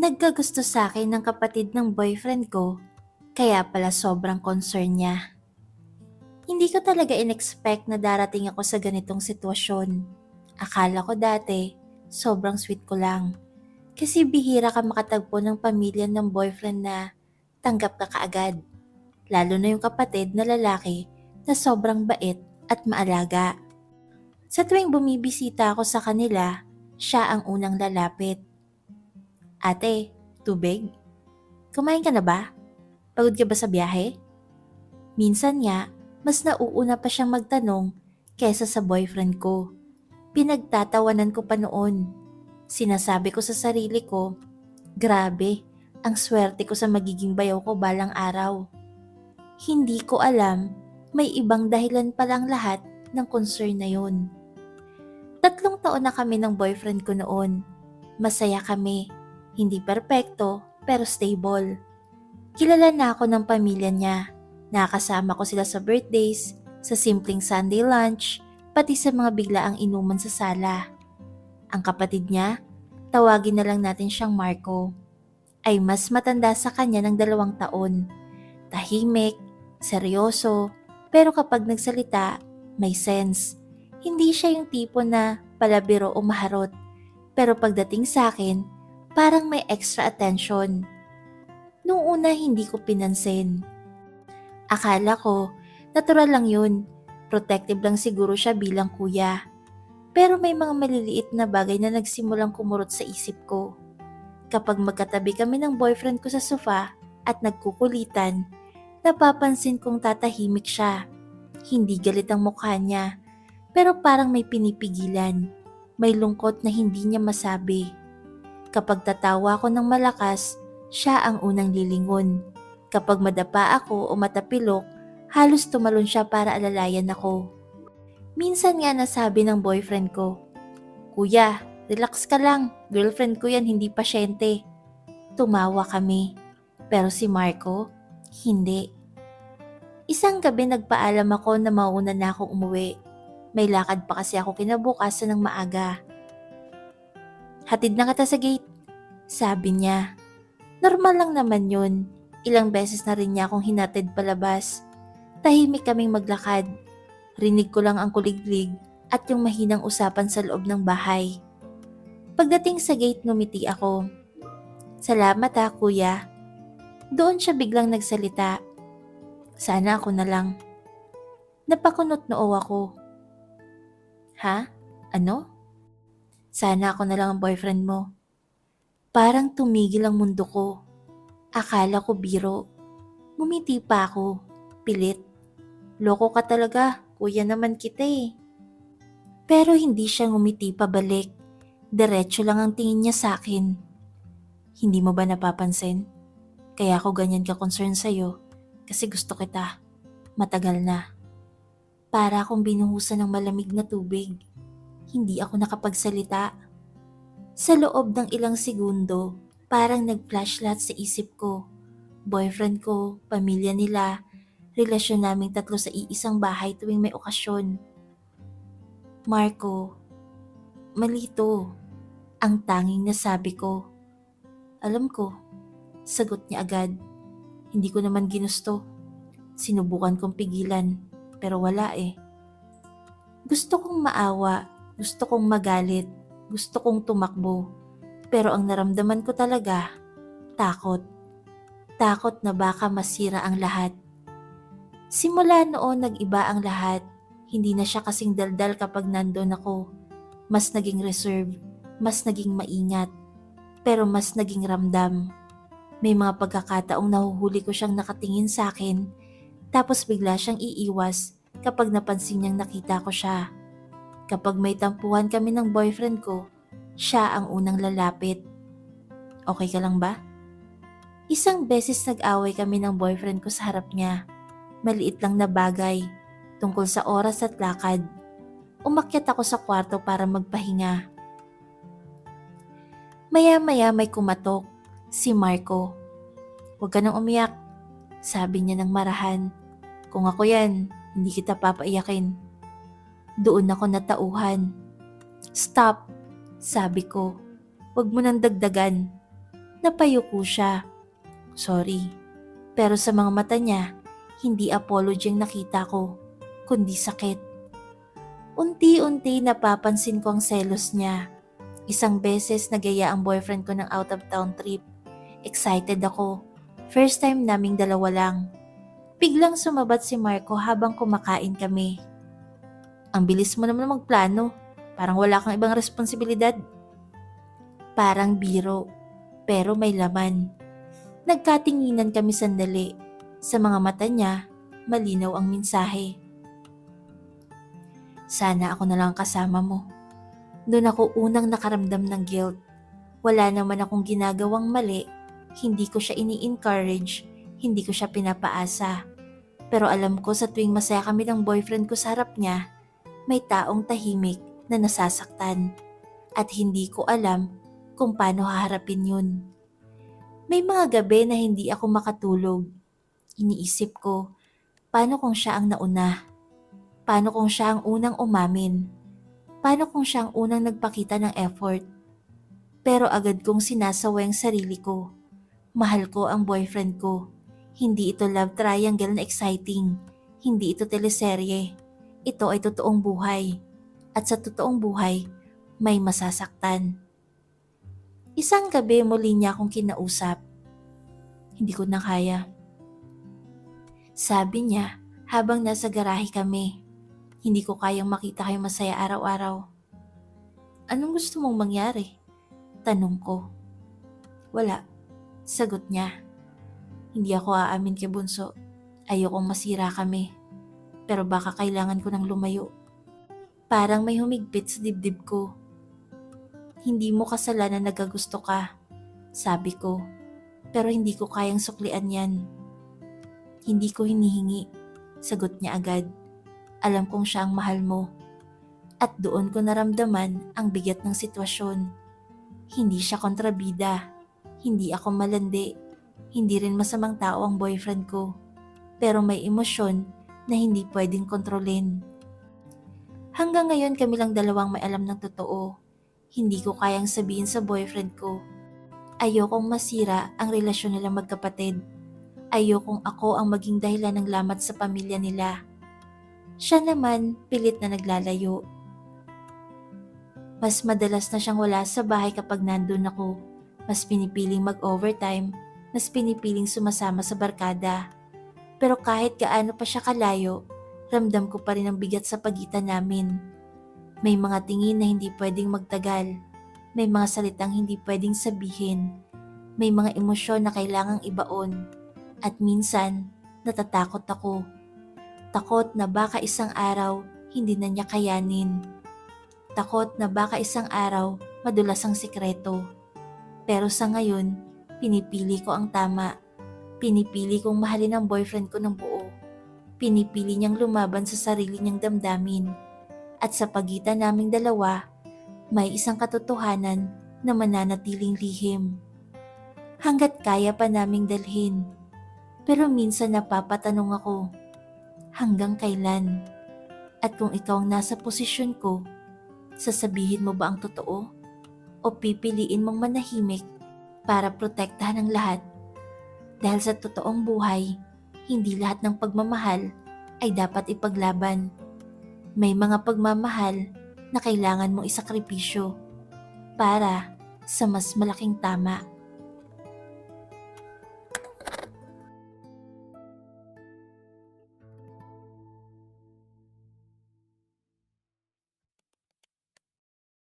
Nagkagusto sa akin ng kapatid ng boyfriend ko, kaya pala sobrang concern niya. Hindi ko talaga in-expect na darating ako sa ganitong sitwasyon. Akala ko dati, sobrang sweet ko lang. Kasi bihira ka makatagpo ng pamilya ng boyfriend na tanggap ka kaagad. Lalo na yung kapatid na lalaki na sobrang bait at maalaga. Sa tuwing bumibisita ako sa kanila, siya ang unang lalapit. Ate, tubig? Kumain ka na ba? Pagod ka ba sa biyahe? Minsan nga, mas nauuna pa siyang magtanong kesa sa boyfriend ko. Pinagtatawanan ko pa noon. Sinasabi ko sa sarili ko, grabe, ang swerte ko sa magiging bayaw ko balang araw. Hindi ko alam, may ibang dahilan palang lahat ng concern na yun. 3 taon na kami ng boyfriend ko noon. Masaya kami. Hindi perpekto, pero stable. Kilala na ako ng pamilya niya. Nakasama ko sila sa birthdays, sa simpleng Sunday lunch, pati sa mga biglaang inuman sa sala. Ang kapatid niya, tawagin na lang natin siyang Marco, ay mas matanda sa kanya ng 2 taon. Tahimik, seryoso, pero kapag nagsalita, may sense. Hindi siya yung tipo na palabiro o maharot, pero pagdating sa akin, parang may extra attention. Noong una hindi ko pinansin. Akala ko, natural lang yun. Protective lang siguro siya bilang kuya. Pero may mga maliliit na bagay na nagsimulang kumurot sa isip ko. Kapag magkatabi kami ng boyfriend ko sa sofa at nagkukulitan, napapansin kong tatahimik siya. Hindi galit ang mukha niya, pero parang may pinipigilan. May lungkot na hindi niya masabi. Kapag tatawa ako ng malakas, siya ang unang lilingon. Kapag madapa ako o matapilok, halos tumalon siya para alalayan ako. Minsan nga nasabi ng boyfriend ko, "Kuya, relax ka lang, girlfriend ko yan, hindi pasyente." Tumawa kami, pero si Marco, hindi. Isang gabi nagpaalam ako na mauna na akong umuwi. May lakad pa kasi ako kinabukasan ng maaga. "Hatid na kita sa gate," sabi niya. Normal lang naman yun. Ilang beses na rin niya akong hinatid palabas. Tahimik kaming maglakad. Rinig ko lang ang kuliglig at yung mahinang usapan sa loob ng bahay. Pagdating sa gate, ngumiti ako. "Salamat ha, kuya." Doon siya biglang nagsalita. "Sana ako na lang." Napakunot noo ako. "Ha? Ano?" "Sana ako na lang ang boyfriend mo." Parang tumigil ang mundo ko. Akala ko biro. Ngumiti pa ako. Pilit. "Loko ka talaga, kuya naman kita eh." Pero hindi siya ngumiti pabalik. Diretso lang ang tingin niya sa akin. "Hindi mo ba napapansin? Kaya ako ganyan ka-concern sa'yo kasi gusto kita. Matagal na." Para akong binuhusan ng malamig na tubig. Hindi ako nakapagsalita. Sa loob ng ilang segundo, parang nag-flash lahat sa isip ko. Boyfriend ko, pamilya nila, relasyon naming 3 sa iisang bahay tuwing may okasyon. "Marco, mali to," ang tanging nasabi ko. "Alam ko," sagot niya agad. "Hindi ko naman ginusto. Sinubukan kong pigilan, pero wala eh." Gusto kong maawa, gusto kong magalit, gusto kong tumakbo. Pero ang naramdaman ko talaga, takot. Takot na baka masira ang lahat. Simula noon nag-iba ang lahat. Hindi na siya kasing daldal kapag nandoon ako. Mas naging reserve, mas naging maingat, pero mas naging ramdam. May mga pagkakataong nahuhuli ko siyang nakatingin sa akin, tapos bigla siyang iiwas kapag napansin niyang nakita ko siya. Kapag may tampuhan kami ng boyfriend ko, siya ang unang lalapit. "Okay ka lang ba?" Isang beses nag-away kami ng boyfriend ko sa harap niya. Maliit lang na bagay, tungkol sa oras at lakad. Umakyat ako sa kwarto para magpahinga. Maya-maya may kumatok, si Marco. "Huwag ka nang umiyak," sabi niya ng marahan. "Kung ako yan, hindi kita papaiyakin." Doon ako natauhan. "Stop," sabi ko. "Huwag mo nang dagdagan." Napayuko siya. Sorry. Pero sa mga mata niya, hindi apology ang nakita ko, kundi sakit. Unti-unti napapansin ko ang selos niya. Isang beses nagaya ang boyfriend ko ng out of town trip. Excited ako. First time naming dalawa lang. Biglang sumabat si Marco habang kumakain kami. Ang bilis mo naman magplano. Parang wala kang ibang responsibilidad. Parang biro, pero may laman. Nagkatinginan kami sandali. Sa mga mata niya, malinaw ang mensahe. Sana ako na lang kasama mo. Doon ako unang nakaramdam ng guilt. Wala naman akong ginagawang mali. Hindi ko siya ini-encourage. Hindi ko siya pinapaasa. Pero alam ko sa tuwing masaya kami ng boyfriend ko sa harap niya, may taong tahimik na nasasaktan. At hindi ko alam kung paano haharapin yun. May mga gabi na hindi ako makatulog. Iniisip ko, paano kung siya ang nauna? Paano kung siya ang unang umamin? Paano kung siya ang unang nagpakita ng effort? Pero agad kong sinasaway ang sarili ko. Mahal ko ang boyfriend ko. Hindi ito love triangle na exciting. Hindi ito teleserye. Ito ay totoong buhay. At sa totoong buhay, may masasaktan. Isang gabi muli niya akong kinausap. Hindi ko na kaya. Sabi niya habang nasa garahe kami. Hindi ko kayang makita kayo masaya araw-araw. Anong gusto mong mangyari? Tanong ko. Wala. Sagot niya. Hindi ako aamin kay Bunso. Ayokong masira kami. Pero baka kailangan ko ng lumayo. Parang may humigpit sa dibdib ko. Hindi mo kasalanan na nagagusto ka. Sabi ko. Pero hindi ko kayang suklian yan. Hindi ko hinihingi. Sagot niya agad. Alam kong siya ang mahal mo. At doon ko naramdaman ang bigat ng sitwasyon. Hindi siya kontrabida. Hindi ako malandi. Hindi rin masamang tao ang boyfriend ko. Pero may emosyon na hindi pwedeng kontrolin. Hanggang ngayon kami lang dalawang may alam ng totoo. Hindi ko kayang sabihin sa boyfriend ko. Ayokong masira ang relasyon nila magkapatid. Ayokong ako ang maging dahilan ng lamat sa pamilya nila. Siya naman pilit na naglalayo. Mas madalas na siyang wala sa bahay kapag nandun ako. Mas pinipiling mag-overtime, mas pinipiling sumasama sa barkada. Pero kahit gaano pa siya kalayo, ramdam ko pa rin ang bigat sa pagitan namin. May mga tingin na hindi pwedeng magtagal. May mga salitang hindi pwedeng sabihin. May mga emosyon na kailangang ibaon. At minsan, natatakot ako. Takot na baka isang araw hindi na niya kayanin. Takot na baka isang araw madulas ang sikreto. Pero sa ngayon, pinipili ko ang tama. Pinipili kong mahalin ang boyfriend ko ng buo. Pinipili niyang lumaban sa sarili niyang damdamin. At sa pagitan naming dalawa, may isang katotohanan na mananatiling lihim. Hanggat kaya pa naming dalhin. Pero minsan napapatanong ako, hanggang kailan? At kung ikaw ang nasa posisyon ko, sasabihin mo ba ang totoo? O pipiliin mong manahimik para protektahan ang lahat? Dahil sa totoong buhay, hindi lahat ng pagmamahal ay dapat ipaglaban. May mga pagmamahal na kailangan mong isakripisyo para sa mas malaking tama.